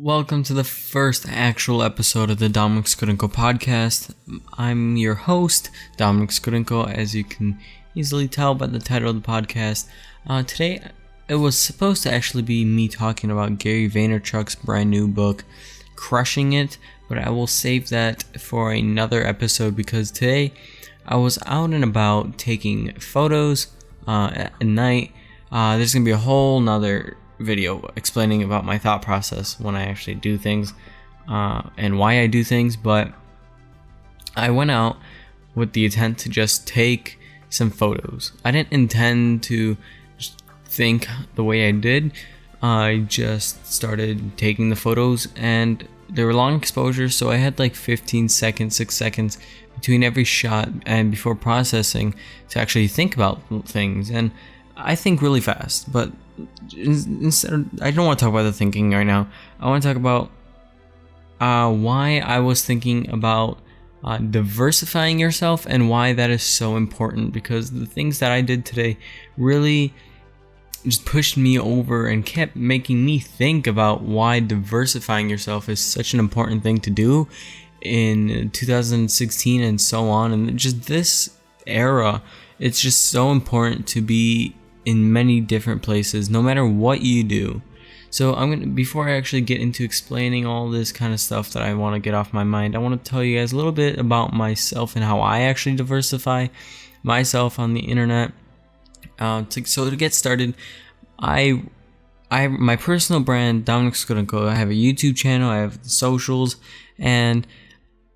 Welcome to the first actual episode of the Dominik Skorynko Podcast. I'm your host, Dominik Skorynko, as you can easily tell by the title of the podcast. Today, it was supposed to actually be me talking about Gary Vaynerchuck's brand new book, Crushing It, but I will save that for another episode because today I was out and about taking photos at night. There's going to be a whole nother video explaining about my thought process when I actually do things and why I do things, but I went out with the intent to just take some photos. I didn't intend to just think the way I did. I just started taking the photos and they were long exposures, so I had like 15 seconds, 6 seconds between every shot and before processing to actually think about things. And I think really fast, but instead, I don't want to talk about the thinking right now. I want to talk about why I was thinking about diversifying yourself and why that is so important, because the things that I did today really just pushed me over and kept making me think about why diversifying yourself is such an important thing to do in 2016 and so on. And just this era, it's just so important to be in many different places, no matter what you do. So before I actually get into explaining all this kind of stuff that I want to get off my mind, I want to tell you guys a little bit about myself and how I actually diversify myself on the internet. So to get started, I my personal brand, Dominik Skorynko, I have a YouTube channel, I have the socials, and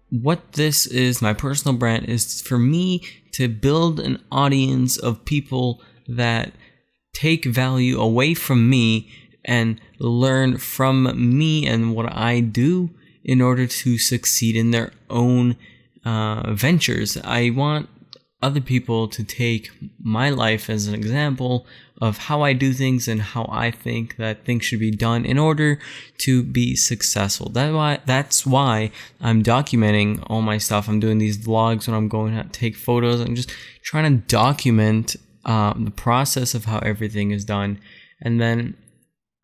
what this is, my personal brand, is for me to build an audience of people that take value away from me and learn from me and what I do in order to succeed in their own ventures. I want other people to take my life as an example of how I do things and how I think that things should be done in order to be successful. That's why I'm documenting all my stuff. I'm doing these vlogs when I'm going to take photos. I'm just trying to document the process of how everything is done. And then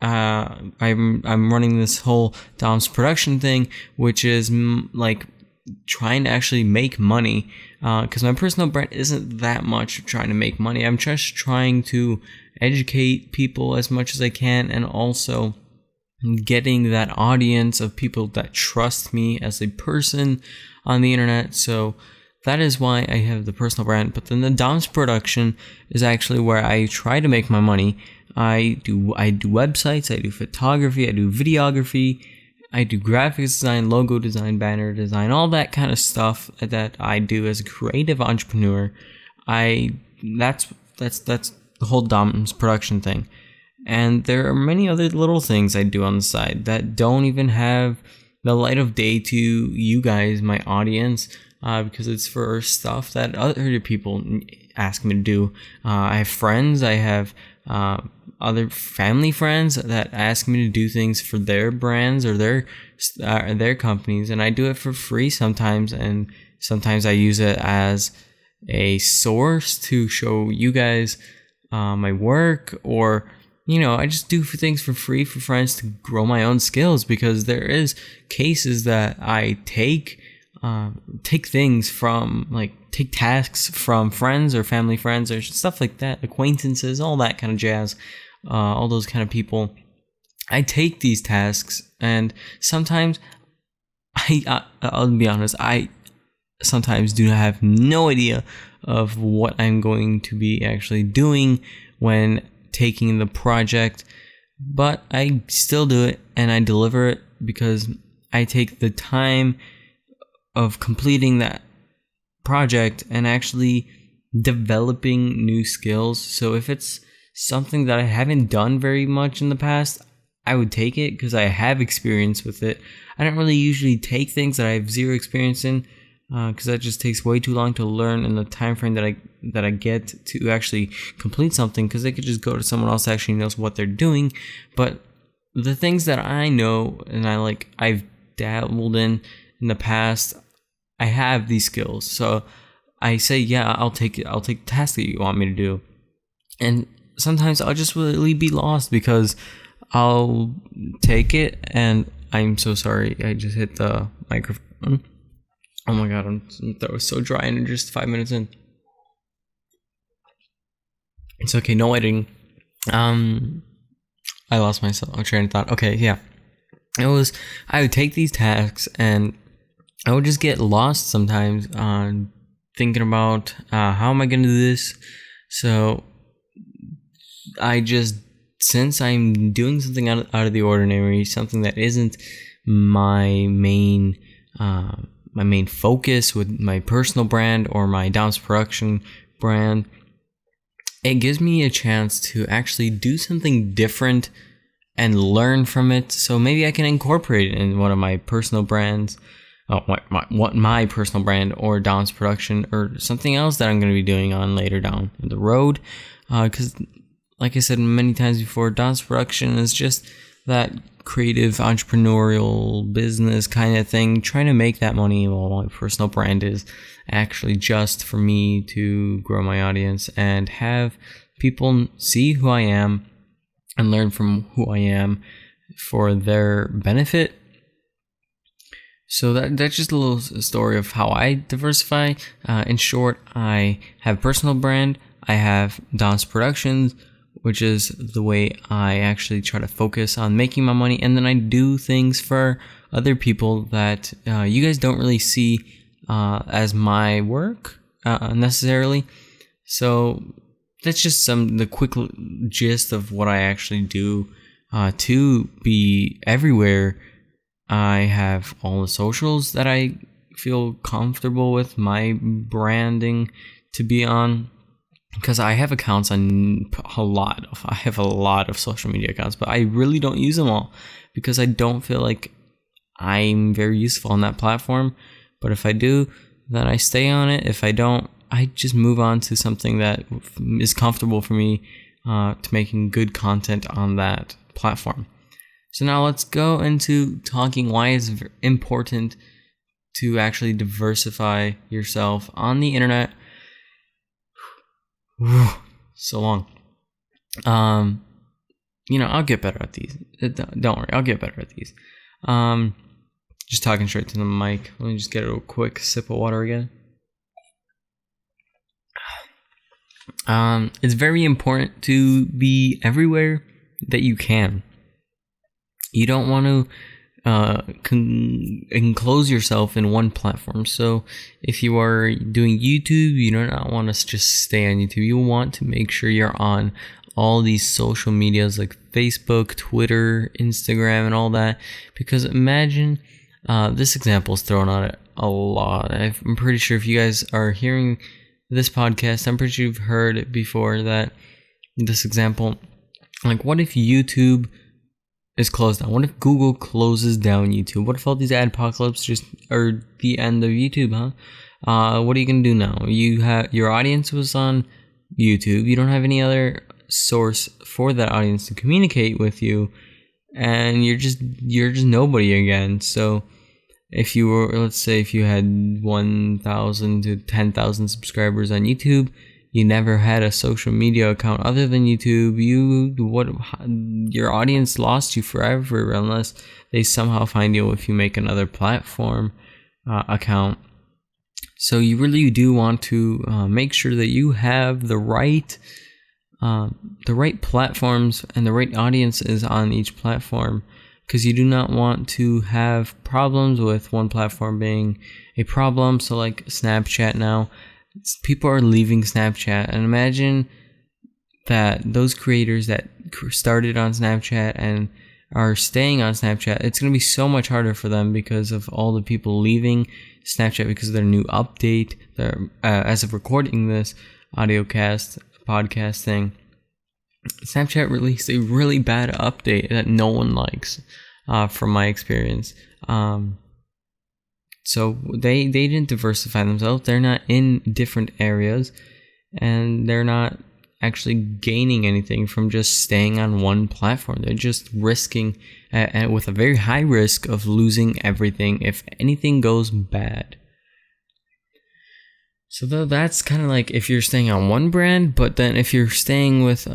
I'm running this whole Dom's production thing, which is like trying to actually make money, because my personal brand isn't that much trying to make money. I'm just trying to educate people as much as I can, and also getting that audience of people that trust me as a person on the internet. So that is why I have the personal brand. But then the Dom's production is actually where I try to make my money. I do websites, I do photography, I do videography, I do graphics design, logo design, banner design, all that kind of stuff that I do as a creative entrepreneur. That's the whole Dom's production thing. And there are many other little things I do on the side that don't even have the light of day to you guys, my audience, because it's for stuff that other people ask me to do. I have friends, I have other family friends that ask me to do things for their brands or their companies, and I do it for free sometimes, and sometimes I use it as a source to show you guys my work, or I just do things for free for friends to grow my own skills, because there is cases that I take things from, take tasks from friends or family friends or stuff like that, acquaintances, all that kind of jazz, all those kind of people. I take these tasks, and sometimes I'll be honest, I sometimes do have no idea of what I'm going to be actually doing when taking the project, but I still do it and I deliver it because I take the time of completing that project and actually developing new skills. So if it's something that I haven't done very much in the past, I would take it because I have experience with it. I don't really usually take things that I have zero experience in, because that just takes way too long to learn in the time frame that I get to actually complete something, because they could just go to someone else that actually knows what they're doing. But the things that I know and I've dabbled in the past, I have these skills. So I say, yeah, I'll take the task that you want me to do. And sometimes I'll just really be lost because I'll take it and I'm so sorry. I just hit the microphone. Oh my god, that was so dry and just 5 minutes in. It's okay, no editing. I lost my train of thought. Okay, yeah. I would take these tasks and I would just get lost sometimes on thinking about how am I going to do this. So since I'm doing something out of the ordinary, something that isn't my main focus with my personal brand or my dance production brand, it gives me a chance to actually do something different and learn from it. So maybe I can incorporate it in one of my personal brands, my personal brand or dance production or something else that I'm going to be doing on later down the road. Because like I said many times before, dance production is just that creative entrepreneurial business kind of thing, trying to make that money, while my personal brand is actually just for me to grow my audience and have people see who I am and learn from who I am for their benefit. So that's just a little story of how I diversify. In short, I have personal brand, I have dance productions, which is the way I actually try to focus on making my money, and then I do things for other people that you guys don't really see as my work necessarily. So that's just the quick gist of what I actually do to be everywhere. I have all the socials that I feel comfortable with my branding to be on, because I have accounts on I have a lot of social media accounts, but I really don't use them all because I don't feel like I'm very useful on that platform. But if I do, then I stay on it. If I don't, I just move on to something that is comfortable for me to making good content on that platform. So now let's go into talking why it's important to actually diversify yourself on the internet. So long. I'll get better at these. Don't worry, I'll get better at these. Just talking straight to the mic. Let me just get a quick sip of water again. It's very important to be everywhere that you can. You don't want to enclose yourself in one platform. So if you are doing YouTube, you do not want to just stay on YouTube. You want to make sure you're on all these social medias like Facebook, Twitter, Instagram, and all that. Because imagine, this example is thrown on it a lot. I'm pretty sure if you guys are hearing this podcast, I'm pretty sure you've heard it before, that this example, like, what if YouTube is closed down? What if Google closes down YouTube? What if all these adpocalypse just are the end of YouTube, huh? What are you gonna do now? You have your audience was on YouTube. You don't have any other source for that audience to communicate with you, and you're just nobody again. So if you were, let's say, if you had 1,000 to 10,000 subscribers on YouTube, you never had a social media account other than YouTube, your audience lost you forever unless they somehow find you if you make another platform account. So you really do want to make sure that you have the right platforms and the right audiences on each platform, because you do not want to have problems with one platform being a problem. So like Snapchat now, people are leaving Snapchat, and imagine that those creators that started on Snapchat and are staying on Snapchat, it's going to be so much harder for them because of all the people leaving Snapchat because of their new update. As of recording this podcast thing, Snapchat released a really bad update that no one likes, from my experience. So they didn't diversify themselves. They're not in different areas, and they're not actually gaining anything from just staying on one platform. They're just risking, with a very high risk of losing everything if anything goes bad. So that's kind of like if you're staying on one brand, but then if you're staying with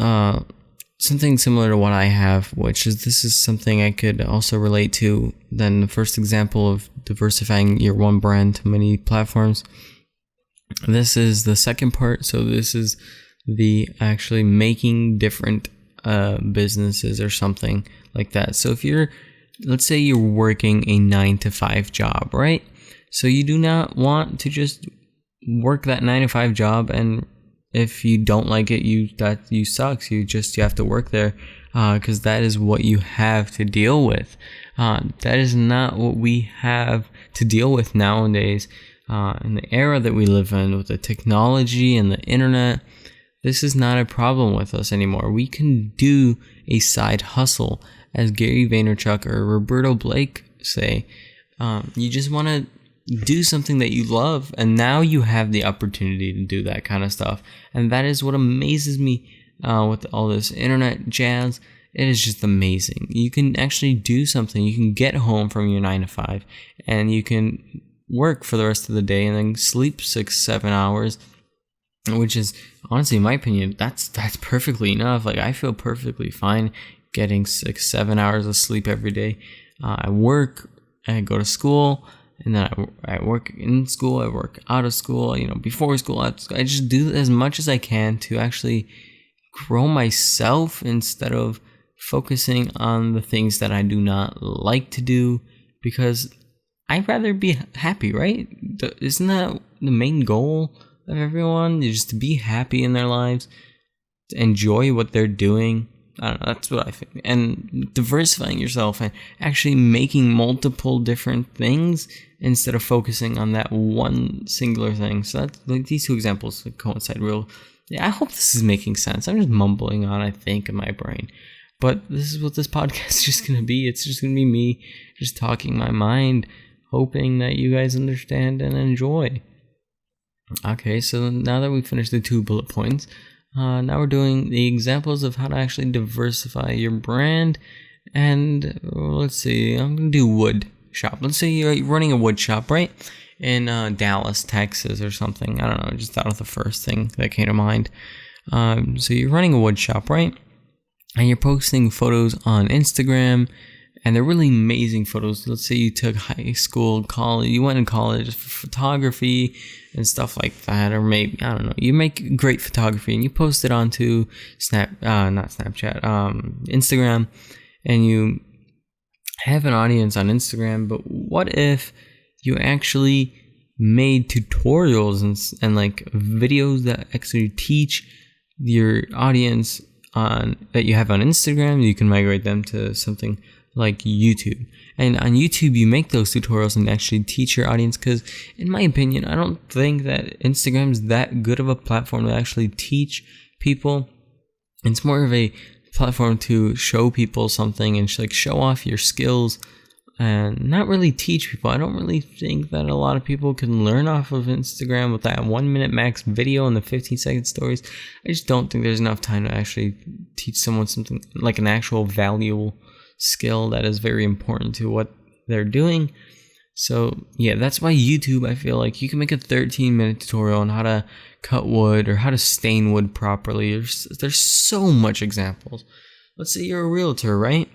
something similar to what I have, which is this is something I could also relate to than the first example of diversifying your one brand to many platforms. This is the second part. So this is the actually making different businesses or something like that. So if let's say you're working a 9-to-5 job, right? So you do not want to just work that 9-to-5 job, and if you don't like it, you sucks. You have to work there because that is what you have to deal with. That is not what we have to deal with nowadays. In the era that we live in, with the technology and the internet, this is not a problem with us anymore. We can do a side hustle, as Gary Vaynerchuck or Roberto Blake say. You just want to do something that you love, and now you have the opportunity to do that kind of stuff. And that is what amazes me with all this internet jazz. It is just amazing. You can actually do something. You can get home from your 9-to-5 and you can work for the rest of the day and then sleep 6-7 hours, which is honestly, in my opinion, that's perfectly enough. Like, I feel perfectly fine getting 6-7 hours of sleep every day. I work, I go to school, and then I work in school, I work out of school, before school, I just do as much as I can to actually grow myself instead of focusing on the things that I do not like to do, because I'd rather be happy, right? Isn't that the main goal of everyone? Just to be happy in their lives, to enjoy what they're doing. I don't know, that's what I think. And diversifying yourself and actually making multiple different things instead of focusing on that one singular thing. So that's like these two examples coincide real. Yeah, I hope this is making sense. I'm just mumbling on, I think, in my brain. But this is what this podcast is just going to be. It's just going to be me just talking my mind, hoping that you guys understand and enjoy. Okay, so now that we've finished the 2 bullet points, now we're doing the examples of how to actually diversify your brand. And let's see, I'm going to do wood shop. Let's say you're running a wood shop, right? In Dallas, Texas or something. I don't know, just thought of the first thing that came to mind. So you're running a wood shop, right? And you're posting photos on Instagram, and they're really amazing photos. Let's say you took high school, college, you went in college for photography and stuff like that, or maybe, I don't know, you make great photography and you post it onto Instagram, and you have an audience on Instagram. But what if you actually made tutorials and like videos that actually teach your audience that you have on Instagram? You can migrate them to something like YouTube. And on YouTube, you make those tutorials and actually teach your audience, because in my opinion, I don't think that Instagram is that good of a platform to actually teach people. It's more of a platform to show people something and like show off your skills and not really teach people. I don't really think that a lot of people can learn off of Instagram with that 1 minute max video and the 15-second stories. I just don't think there's enough time to actually teach someone something like an actual valuable skill that is very important to what they're doing. So yeah, that's why YouTube, I feel like you can make a 13-minute tutorial on how to cut wood or how to stain wood properly. There's so much examples. Let's say you're a realtor, right?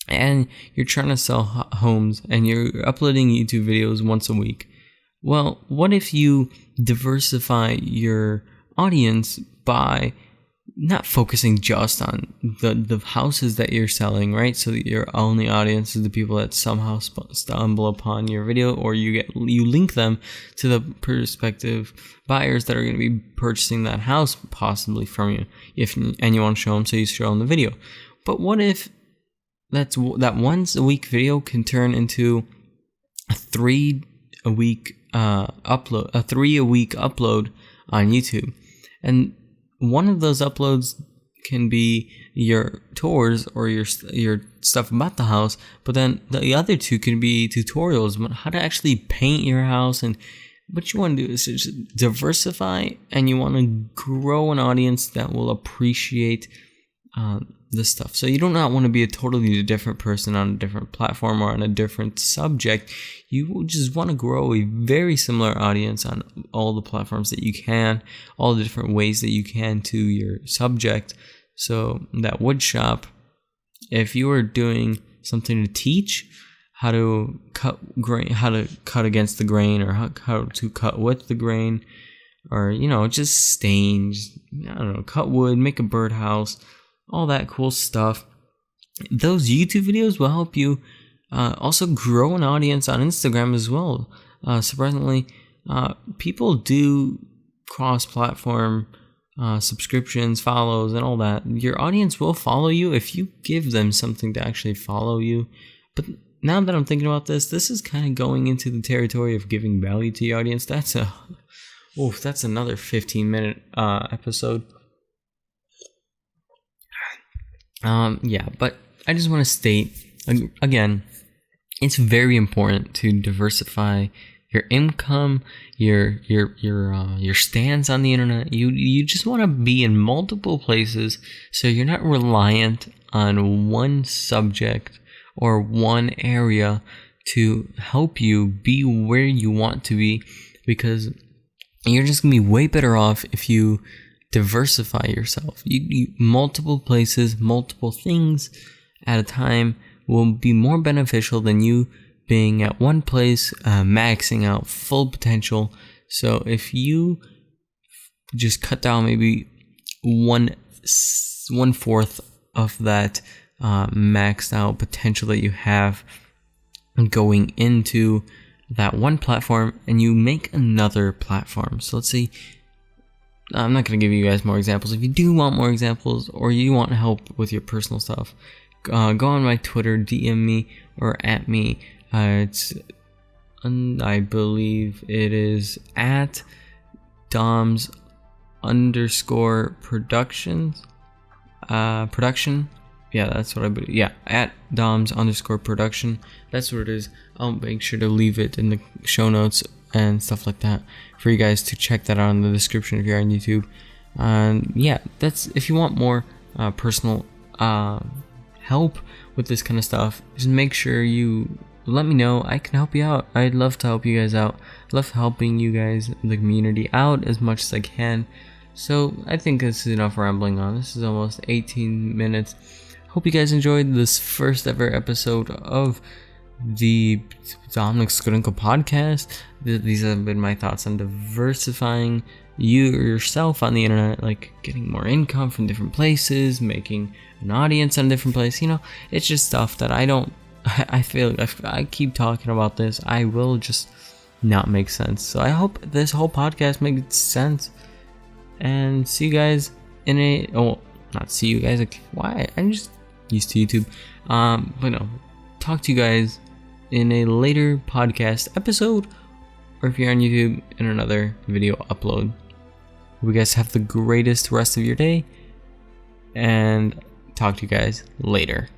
And you're trying to sell homes and you're uploading YouTube videos once a week. Well, what if you diversify your audience by not focusing just on the houses that you're selling, right? So that your only audience is the people that somehow stumble upon your video, or you link them to the prospective buyers that are going to be purchasing that house possibly from you, and you want to show them, so you show them the video. But what if that once a week video can turn into a 3-a-week upload on YouTube, and one of those uploads can be your tours or your stuff about the house, but then the other 2 can be tutorials on how to actually paint your house. And what you want to do is just diversify, and you want to grow an audience that will appreciate this stuff. So you do not want to be a totally different person on a different platform or on a different subject. You just want to grow a very similar audience on all the platforms that you can, all the different ways that you can to your subject. So that wood shop, if you are doing something to teach how to cut grain, how to cut against the grain, or how to cut with the grain, or just stains, I don't know, cut wood, make a birdhouse, all that cool stuff. Those YouTube videos will help you also grow an audience on Instagram as well. Surprisingly, people do cross-platform subscriptions, follows, and all that. Your audience will follow you if you give them something to actually follow you. But now that I'm thinking about this is kind of going into the territory of giving value to your audience. That's another 15-minute episode. But I just want to state again, it's very important to diversify your income, your stance on the internet. You just want to be in multiple places, so you're not reliant on one subject or one area to help you be where you want to be, because you're just gonna be way better off if you diversify yourself. You multiple places, multiple things at a time will be more beneficial than you being at one place, maxing out full potential. So if you just cut down maybe 1/4 of that maxed out potential that you have going into that one platform, and you make another platform. So let's say, I'm not going to give you guys more examples. If you do want more examples, or you want help with your personal stuff, go on my Twitter, DM me, or at me. I believe it is at Doms_productions. Production. Yeah, that's what I believe. Yeah, at Doms_production. That's what it is. I'll make sure to leave it in the show notes and stuff like that for you guys to check that out in the description if you're on YouTube. And that's if you want more personal help with this kind of stuff, just make sure you let me know. I can help you out. I'd love to help you guys out. I love helping you guys, the community, out as much as I can. So I think this is enough rambling on. This is almost 18 minutes. Hope you guys enjoyed this first ever episode of the Dominik Skorynko Podcast. These have been my thoughts on diversifying yourself on the internet, like getting more income from different places, making an audience on a different place. It's just stuff that I feel if I keep talking about this, I will just not make sense. So I hope this whole podcast makes sense. And see you guys in not see you guys. Why? I'm just used to YouTube. But no, talk to you guys in a later podcast episode, or if you're on YouTube, in another video upload. Hope you guys have the greatest rest of your day, and talk to you guys later.